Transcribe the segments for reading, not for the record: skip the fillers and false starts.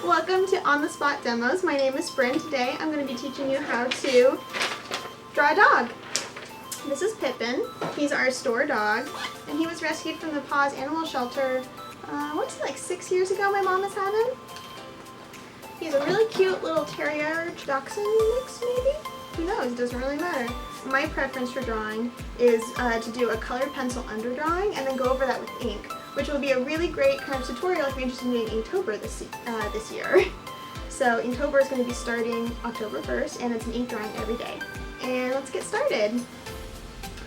Welcome to On the Spot Demos. My name is Bryn. Today I'm going to be teaching you how to draw a dog. This is Pippin. He's our store dog, and he was rescued from the Paws Animal Shelter, I want to say like 6 years ago. My mom has had him. He's a really cute little terrier dachshund mix, maybe? Who knows? It doesn't really matter. My preference for drawing is to do a colored pencil underdrawing and then go over that with ink, which will be a really great kind of tutorial if you're interested in doing Inktober this year. So Inktober is going to be starting October 1st, and it's an ink drawing every day. And let's get started.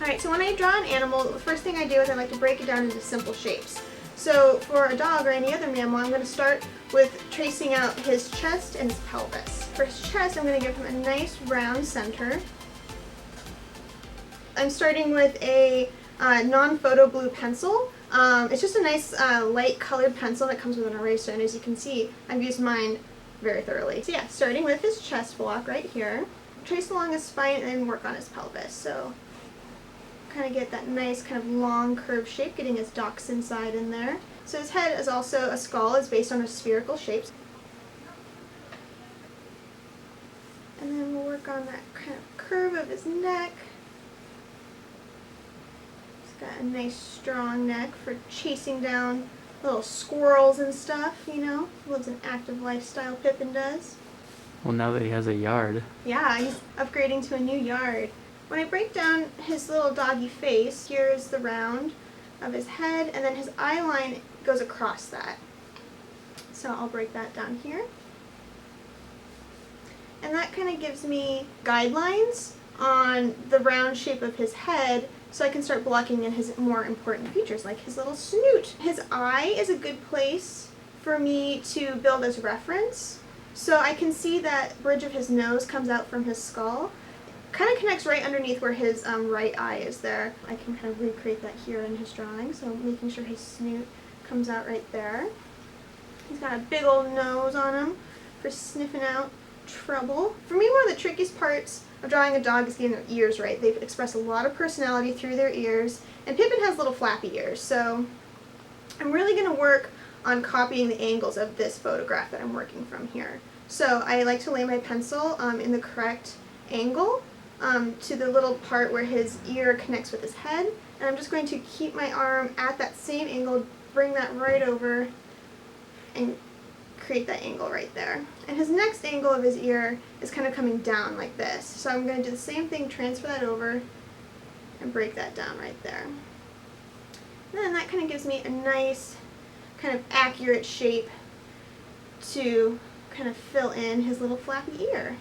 Alright, so when I draw an animal, the first thing I do is I like to break it down into simple shapes. So for a dog or any other mammal, I'm going to start with tracing out his chest and his pelvis. For his chest, I'm going to give him a nice round center. I'm starting with a non-photo blue pencil. It's just a nice light colored pencil that comes with an eraser, and as you can see, I've used mine very thoroughly. So yeah, starting with his chest block right here, trace along his spine and then work on his pelvis. So kind of get that nice kind of long curved shape, getting his dachshund side in there. So his head is also a skull, is based on a spherical shape. And then we'll work on that kind of curve of his neck. He's got a nice strong neck for chasing down little squirrels and stuff, you know. Lives an active lifestyle, Pippin does. Well, now that he has a yard. Yeah, he's upgrading to a new yard. When I break down his little doggy face, here's the round of his head, and then his eye line goes across that. So I'll break that down here. And that kind of gives me guidelines on the round shape of his head, so I can start blocking in his more important features, like his little snoot. His eye is a good place for me to build as reference. So I can see that bridge of his nose comes out from his skull. Kind of connects right underneath where his right eye is there. I can kind of recreate that here in his drawing, so making sure his snoot comes out right there. He's got a big old nose on him for sniffing out trouble. For me, one of the trickiest parts of drawing a dog is getting their ears right. They express a lot of personality through their ears, and Pippin has little flappy ears, so I'm really going to work on copying the angles of this photograph that I'm working from here. So I like to lay my pencil in the correct angle to the little part where his ear connects with his head, and I'm just going to keep my arm at that same angle, bring that right over, and create that angle right there. And his next angle of his ear is kind of coming down like this. So I'm going to do the same thing, transfer that over, and break that down right there. And then that kind of gives me a nice, kind of accurate shape to kind of fill in his little flappy ear.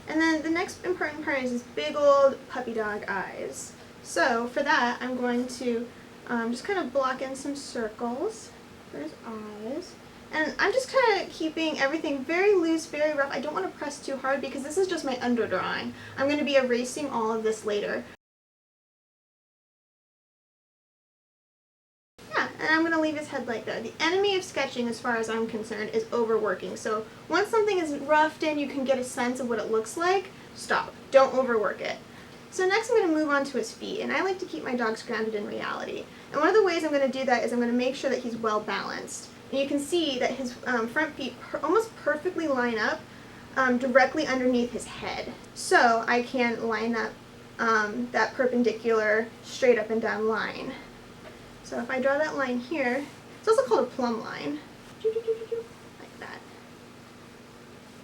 And then the next important part is his big old puppy dog eyes. So for that, I'm going to just kind of block in some circles for his eyes. And I'm just kind of keeping everything very loose, very rough. I don't want to press too hard because this is just my underdrawing. I'm going to be erasing all of this later. Yeah, and I'm going to leave his head like that. The enemy of sketching, as far as I'm concerned, is overworking. So once something is roughed in, you can get a sense of what it looks like. Stop. Don't overwork it. So next I'm going to move on to his feet, and I like to keep my dogs grounded in reality. And one of the ways I'm going to do that is I'm going to make sure that he's well balanced. And you can see that his front feet almost perfectly line up directly underneath his head. So I can line up that perpendicular straight up and down line. So if I draw that line here, it's also called a plumb line, like that.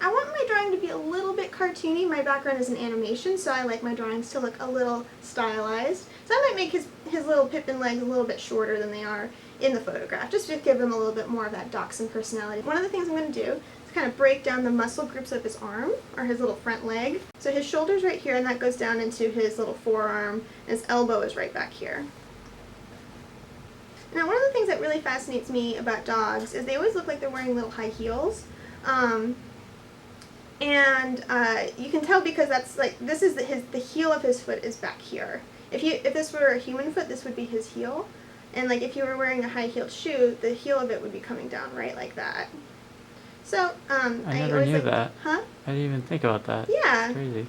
I want my drawing to be a little bit cartoony. My background is an animation, so I like my drawings to look a little stylized. So I might make his little Pippin legs a little bit shorter than they are in the photograph, just to give him a little bit more of that dachshund personality. One of the things I'm going to do is kind of break down the muscle groups of his arm, or his little front leg. So his shoulder's right here, and that goes down into his little forearm, and his elbow is right back here. Now, one of the things that really fascinates me about dogs is they always look like they're wearing little high heels. And you can tell because that's like, this is the heel of his foot is back here. If this were a human foot, this would be his heel. And like if you were wearing a high-heeled shoe, the heel of it would be coming down right like that. So I never knew that. Huh? I didn't even think about that. Yeah. It's crazy.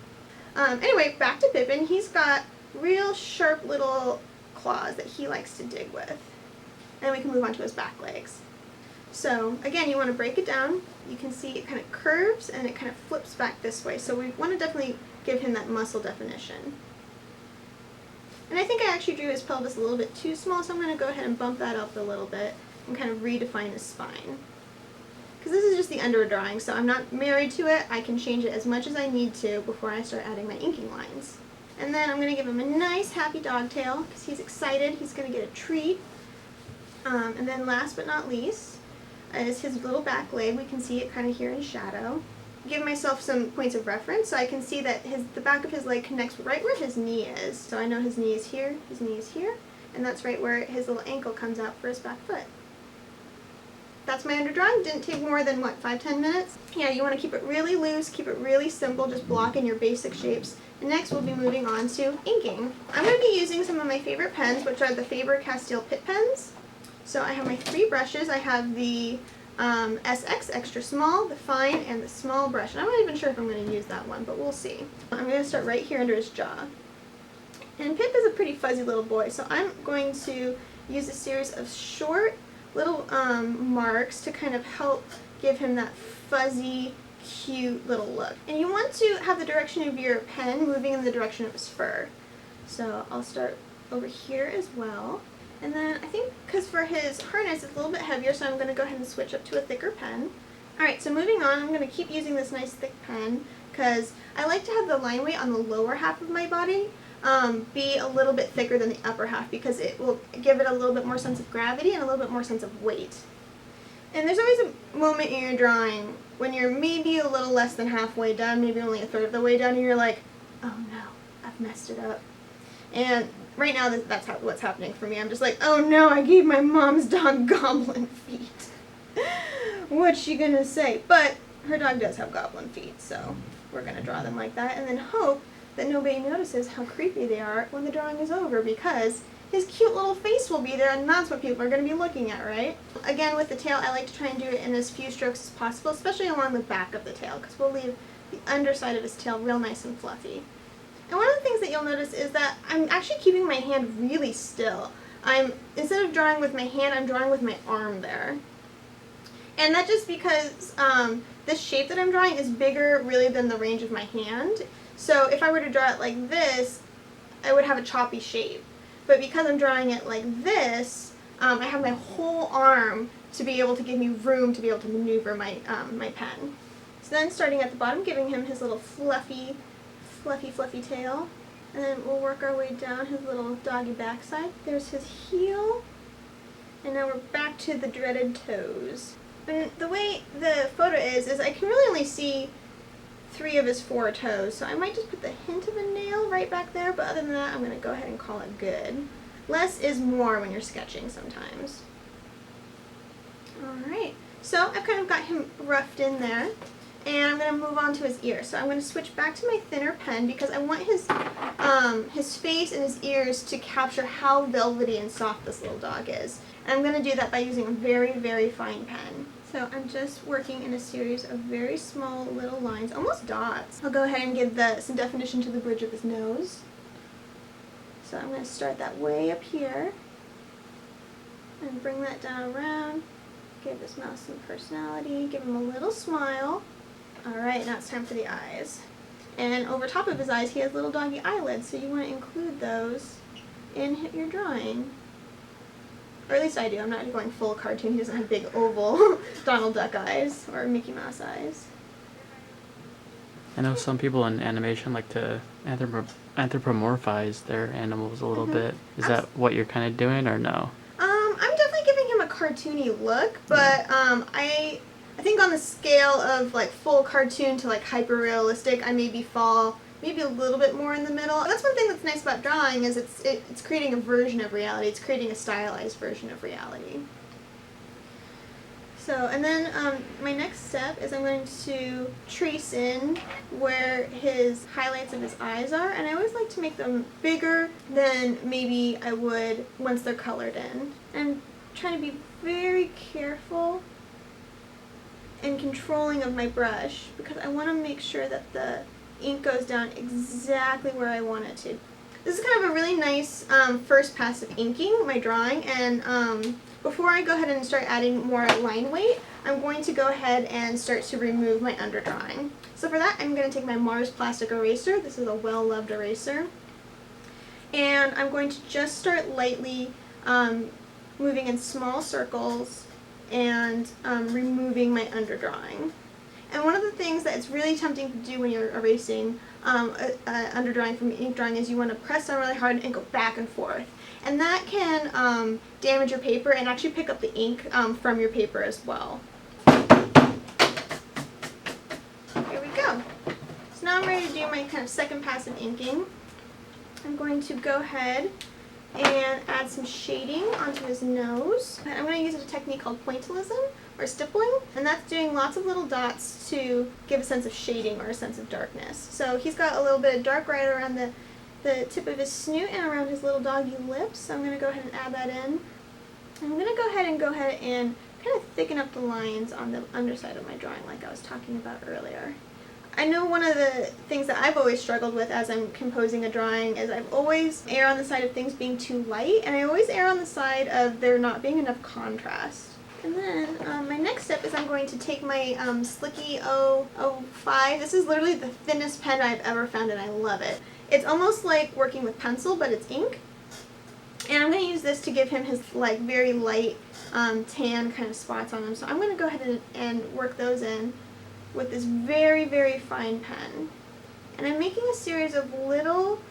Anyway, back to Pippin. He's got real sharp little claws that he likes to dig with. And we can move on to his back legs. So again, you want to break it down. You can see it kind of curves and it kind of flips back this way. So we want to definitely give him that muscle definition. And I think I actually drew his pelvis a little bit too small, so I'm going to go ahead and bump that up a little bit and kind of redefine his spine. Because this is just the under drawing, so I'm not married to it. I can change it as much as I need to before I start adding my inking lines. And then I'm going to give him a nice happy dog tail because he's excited. He's going to get a treat. And then last but not least is his little back leg. We can see it kind of here in shadow. Give myself some points of reference so I can see that the back of his leg connects right where his knee is. So I know his knee is here, and that's right where his little ankle comes out for his back foot. That's my underdrawing. Didn't take more than, what, 5-10 minutes? Yeah, you want to keep it really loose, keep it really simple, just block in your basic shapes. And next we'll be moving on to inking. I'm going to be using some of my favorite pens, which are the Faber-Castell Pitt pens. So I have my 3 brushes. I have the SX extra small, the fine, and the small brush. And I'm not even sure if I'm going to use that one, but we'll see. I'm going to start right here under his jaw. And Pip is a pretty fuzzy little boy, so I'm going to use a series of short little marks to kind of help give him that fuzzy, cute little look. And you want to have the direction of your pen moving in the direction of his fur. So I'll start over here as well. And then I think because for his harness it's a little bit heavier, so I'm going to go ahead and switch up to a thicker pen. Alright, so moving on, I'm going to keep using this nice thick pen because I like to have the line weight on the lower half of my body be a little bit thicker than the upper half because it will give it a little bit more sense of gravity and a little bit more sense of weight. And there's always a moment in your drawing when you're maybe a little less than halfway done, maybe only a third of the way done, and you're like, oh no, I've messed it up. And right now that's what's happening for me. I'm just like, oh no, I gave my mom's dog goblin feet. What's she gonna say? But her dog does have goblin feet, so we're gonna draw them like that and then hope that nobody notices how creepy they are when the drawing is over because his cute little face will be there and that's what people are going to be looking at, right? Again, with the tail, I like to try and do it in as few strokes as possible, especially along the back of the tail because we'll leave the underside of his tail real nice and fluffy. And one of the things that you'll notice is that I'm actually keeping my hand really still. Instead of drawing with my hand, I'm drawing with my arm there. And that's just because this shape that I'm drawing is bigger really than the range of my hand. So if I were to draw it like this, I would have a choppy shape. But because I'm drawing it like this, I have my whole arm to be able to give me room to be able to maneuver my, my pen. So then starting at the bottom, giving him his little fluffy tail. And then we'll work our way down his little doggy backside. There's his heel. And now we're back to the dreaded toes. And the way the photo is I can really only see 3 of his 4 toes, so I might just put the hint of a nail right back there, but other than that, I'm going to go ahead and call it good. Less is more when you're sketching sometimes. Alright, so I've kind of got him roughed in there, and I'm going to move on to his ear. So I'm going to switch back to my thinner pen because I want his face and his ears to capture how velvety and soft this little dog is. And I'm going to do that by using a very, very fine pen. So I'm just working in a series of very small little lines, almost dots. I'll go ahead and give some definition to the bridge of his nose. So I'm going to start that way up here and bring that down around. Give his mouth some personality, give him a little smile. Alright, now it's time for the eyes. And over top of his eyes he has little doggy eyelids, so you want to include those in your drawing. Or at least I do. I'm not going full cartoon. He doesn't have big oval Donald Duck eyes or Mickey Mouse eyes. I know some people in animation like to anthropomorphize their animals a little bit. Is that what you're kind of doing or no? I'm definitely giving him a cartoony look, but I think on the scale of like full cartoon to like hyper realistic, I maybe fall maybe a little bit more in the middle. That's one thing that's nice about drawing is it's creating a version of reality. It's creating a stylized version of reality. So, and then my next step is I'm going to trace in where his highlights of his eyes are, and I always like to make them bigger than maybe I would once they're colored in. And I'm trying to be very careful and controlling of my brush because I want to make sure that the ink goes down exactly where I want it to. This is kind of a really nice first pass of inking my drawing, and Before I go ahead and start adding more line weight, I'm going to go ahead and start to remove my underdrawing. So for that, I'm going to take my Mars plastic eraser. This is a well-loved eraser. And I'm going to just start lightly moving in small circles and removing my underdrawing. And one of the things that it's really tempting to do when you're erasing underdrawing from ink drawing is you want to press on really hard and go back and forth. And that can damage your paper and actually pick up the ink from your paper as well. Here we go. So now I'm ready to do my kind of second pass of inking. I'm going to go ahead and add some shading onto his nose. I'm going to use a technique called pointillism or stippling, and that's doing lots of little dots to give a sense of shading or a sense of darkness. So he's got a little bit of dark right around the tip of his snoot and around his little doggy lips, so I'm going to go ahead and add that in. I'm going to go ahead and kind of thicken up the lines on the underside of my drawing like I was talking about earlier. I know one of the things that I've always struggled with as I'm composing a drawing is I've always err on the side of things being too light, and I always err on the side of there not being enough contrast. And then my next step is I'm going to take my Slicci 005. This is literally the thinnest pen I've ever found, and I love it. It's almost like working with pencil, but it's ink. And I'm going to use this to give him his like very light tan kind of spots on him. So I'm going to go ahead and work those in with this very, very fine pen. And I'm making a series of little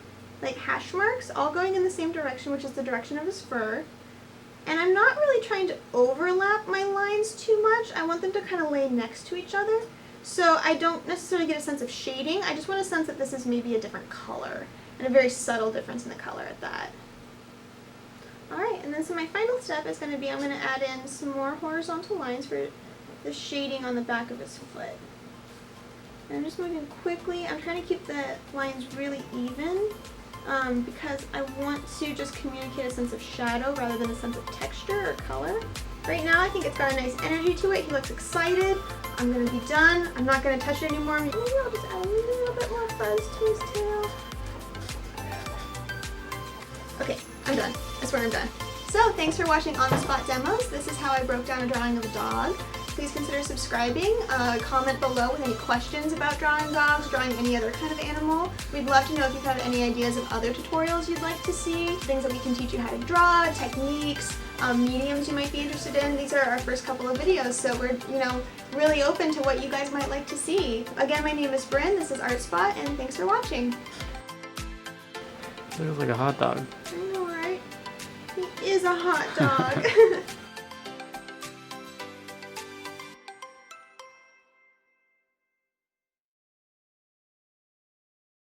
like hash marks all going in the same direction, which is the direction of his fur. And I'm not really trying to overlap my lines too much. I want them to kind of lay next to each other. So I don't necessarily get a sense of shading. I just want a sense that this is maybe a different color, and a very subtle difference in the color at that. Alright, and then so my final step is going to be I'm going to add in some more horizontal lines for the shading on the back of his foot. And I'm just moving quickly. I'm trying to keep the lines really even because I want to just communicate a sense of shadow rather than a sense of texture or color. Right now I think it's got a nice energy to it. He looks excited. I'm going to be done. I'm not going to touch it anymore. Maybe I'll just add a little bit more fuzz to his tail. Okay, I'm done. I swear I'm done. So thanks for watching on-the-spot demos. This is how I broke down a drawing of a dog. Please consider subscribing. Comment below with any questions about drawing dogs, drawing any other kind of animal. We'd love to know if you have any ideas of other tutorials you'd like to see, things that we can teach you how to draw, techniques, mediums you might be interested in. These are our first couple of videos, so we're really open to what you guys might like to see. Again, my name is Bryn, this is ArtSpot, and thanks for watching. Looks like a hot dog. I know, right? He is a hot dog.